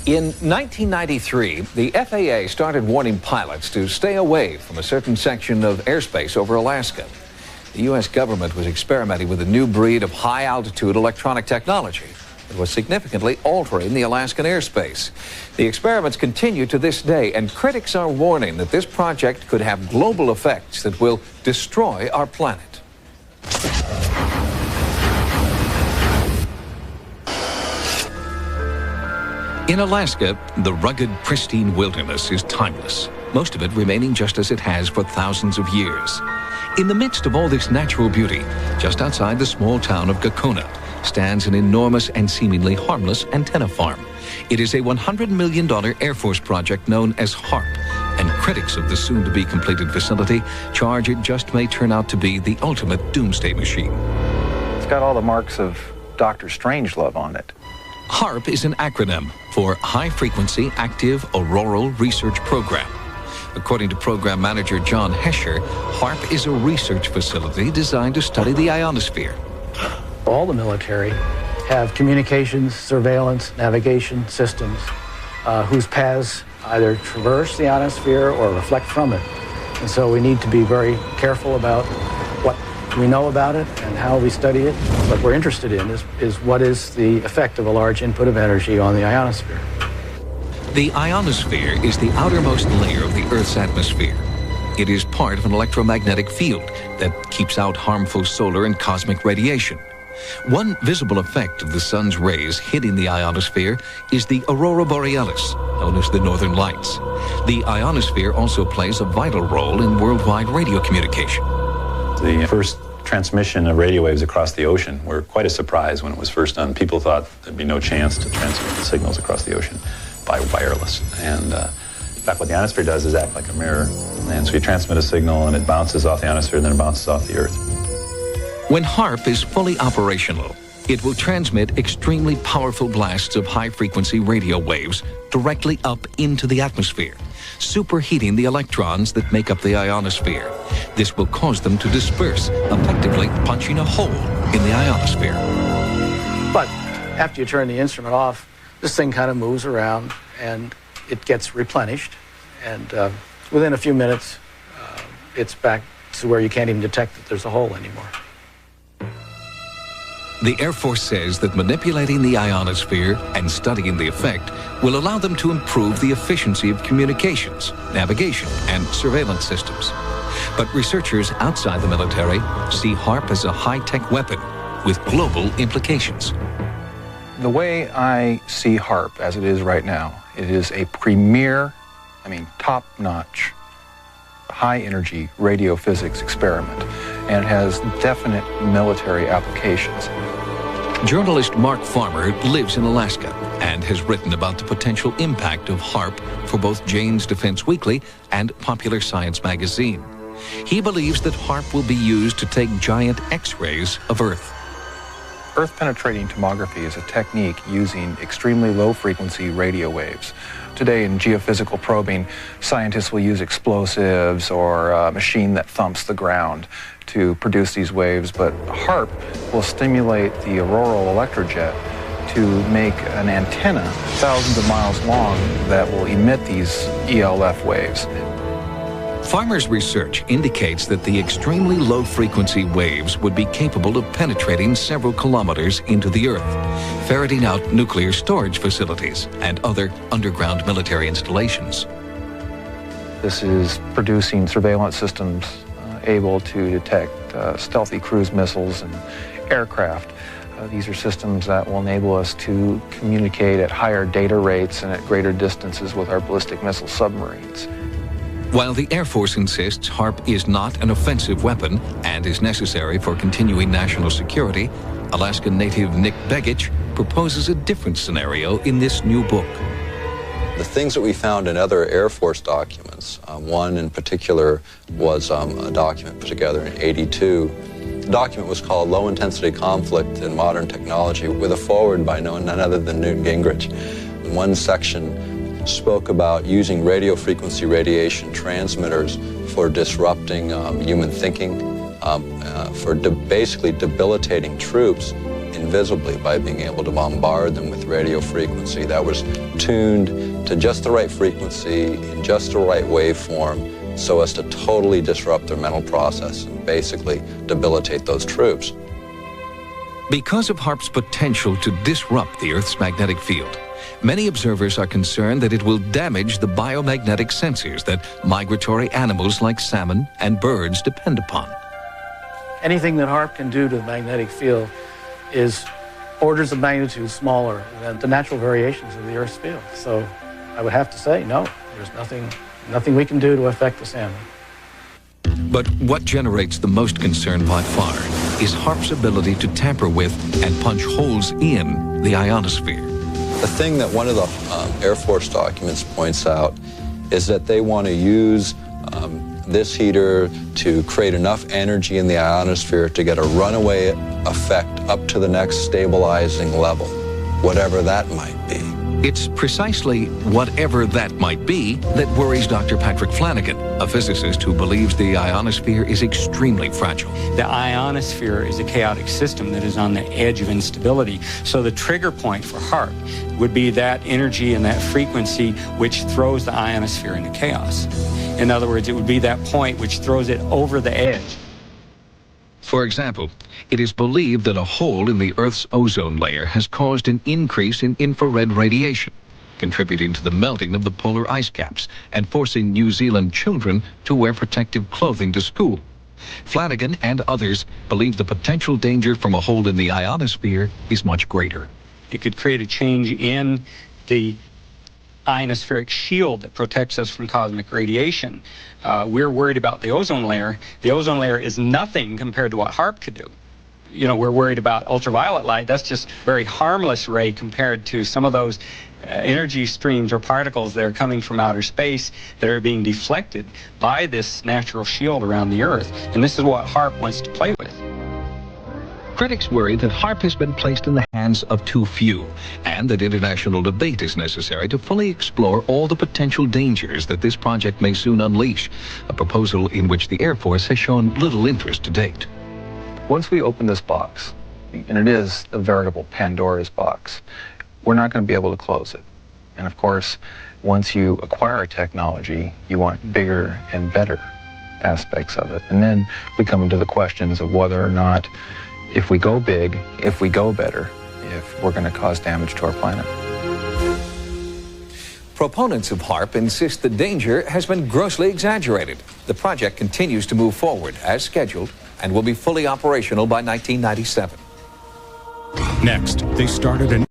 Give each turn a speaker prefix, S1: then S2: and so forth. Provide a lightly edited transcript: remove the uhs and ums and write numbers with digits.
S1: In 1993, the FAA started warning pilots to stay away from a certain section of airspace over Alaska. The U.S. government was experimenting with a new breed of high-altitude electronic technology that was significantly altering the Alaskan airspace. The experiments continue to this day, and critics are warning that this project could have global effects that will destroy our planet. In Alaska, the rugged, pristine wilderness is timeless, most of it remaining just as it has for thousands of years. In the midst of all this natural beauty, just outside the small town of Gakona, stands an enormous and seemingly harmless antenna farm. It is a $100 million Air Force project known as Haarp, and critics of the soon-to-be completed facility charge it just may turn out to be the ultimate doomsday machine.
S2: It's got all the marks of Dr. Strangelove on it.
S1: Haarp is an acronym for High Frequency Active Auroral Research Program. According to program manager John Hesher, Haarp is a research facility designed to study the ionosphere.
S3: All the military have communications, surveillance, navigation systems whose paths either traverse the ionosphere or reflect from it. And so we need to be very careful about what we know about it and how we study it. What we're interested in is what is the effect of a large input of energy on the ionosphere.
S1: The ionosphere is the outermost layer of the Earth's atmosphere. It is part of an electromagnetic field that keeps out harmful solar and cosmic radiation. One visible effect of the sun's rays hitting the ionosphere is the aurora borealis, known as the northern lights. The ionosphere also plays a vital role in worldwide radio communication.
S4: The first transmission of radio waves across the ocean were quite a surprise when it was first done. People thought there'd be no chance to transmit the signals across the ocean by wireless. And in fact, what the ionosphere does is act like a mirror. And so you transmit a signal and it bounces off the ionosphere, then it bounces off the Earth.
S1: When Haarp is fully operational, it will transmit extremely powerful blasts of high-frequency radio waves directly up into the atmosphere, superheating the electrons that make up the ionosphere. This will cause them to disperse, effectively punching a hole in the ionosphere.
S3: But after you turn the instrument off, this thing kind of moves around and it gets replenished. And within a few minutes, it's back to where you can't even detect that there's a hole anymore.
S1: The Air Force says that manipulating the ionosphere and studying the effect will allow them to improve the efficiency of communications, navigation, and surveillance systems. But researchers outside the military see Haarp as a high-tech weapon with global implications.
S2: The way I see Haarp as it is right now, it is a premier, top-notch, high-energy radio physics experiment, and it has definite military applications.
S1: Journalist Mark Farmer lives in Alaska and has written about the potential impact of Haarp for both Jane's Defense Weekly and Popular Science magazine. He believes that Haarp will be used to take giant X-rays of Earth.
S2: Earth-penetrating tomography is a technique using extremely low-frequency radio waves. Today in geophysical probing, scientists will use explosives or a machine that thumps the ground to produce these waves, but Haarp will stimulate the auroral electrojet to make an antenna thousands of miles long that will emit these ELF waves.
S1: Farmer's research indicates that the extremely low-frequency waves would be capable of penetrating several kilometers into the Earth, ferreting out nuclear storage facilities and other underground military installations.
S2: This is producing surveillance systems able to detect stealthy cruise missiles and aircraft. These are systems that will enable us to communicate at higher data rates and at greater distances with our ballistic missile submarines.
S1: While the Air Force insists Haarp is not an offensive weapon and is necessary for continuing national security, Alaskan native Nick Begich proposes a different scenario in this new book.
S5: The things that we found in other Air Force documents, one in particular was a document put together in '82. The document was called Low Intensity Conflict in Modern Technology, with a foreword by none other than Newt Gingrich. In one section spoke about using radio frequency radiation transmitters for disrupting human thinking, for basically debilitating troops invisibly by being able to bombard them with radio frequency that was tuned to just the right frequency, in just the right waveform, so as to totally disrupt their mental process and basically debilitate those troops.
S1: Because of Haarp's potential to disrupt the Earth's magnetic field, many observers are concerned that it will damage the biomagnetic sensors that migratory animals like salmon and birds depend upon.
S3: Anything that Haarp can do to the magnetic field is orders of magnitude smaller than the natural variations of the Earth's field. So I would have to say, no, there's nothing we can do to affect the salmon.
S1: But what generates the most concern by far is Haarp's ability to tamper with and punch holes in the ionosphere.
S5: The thing that one of the Air Force documents points out is that they want to use this heater to create enough energy in the ionosphere to get a runaway effect up to the next stabilizing level, whatever that might be.
S1: It's precisely whatever that might be that worries Dr. Patrick Flanagan, a physicist who believes the ionosphere is extremely fragile.
S6: The ionosphere is a chaotic system that is on the edge of instability. So the trigger point for Haarp would be that energy and that frequency which throws the ionosphere into chaos. In other words, it would be that point which throws it over the edge.
S1: For example, it is believed that a hole in the Earth's ozone layer has caused an increase in infrared radiation, contributing to the melting of the polar ice caps and forcing New Zealand children to wear protective clothing to school. Flanagan and others believe the potential danger from a hole in the ionosphere is much greater.
S6: It could create a change in the ionospheric shield that protects us from cosmic radiation. We're worried about the ozone layer. The ozone layer is nothing compared to what Haarp could do. You know, we're worried about ultraviolet light. That's just very harmless ray compared to some of those energy streams or particles that are coming from outer space that are being deflected by this natural shield around the Earth. And this is what Haarp wants to play with.
S1: Critics worry that Haarp has been placed in the hands of too few, and that international debate is necessary to fully explore all the potential dangers that this project may soon unleash, a proposal in which the Air Force has shown little interest to date.
S2: Once we open this box, and it is a veritable Pandora's box, we're not going to be able to close it. And of course, once you acquire a technology, you want bigger and better aspects of it. And then we come into the questions of whether or not, if we go big, if we go better, if we're going to cause damage to our planet.
S1: Proponents of Haarp insist the danger has been grossly exaggerated. The project continues to move forward as scheduled and will be fully operational by 1997.
S7: Next, they started an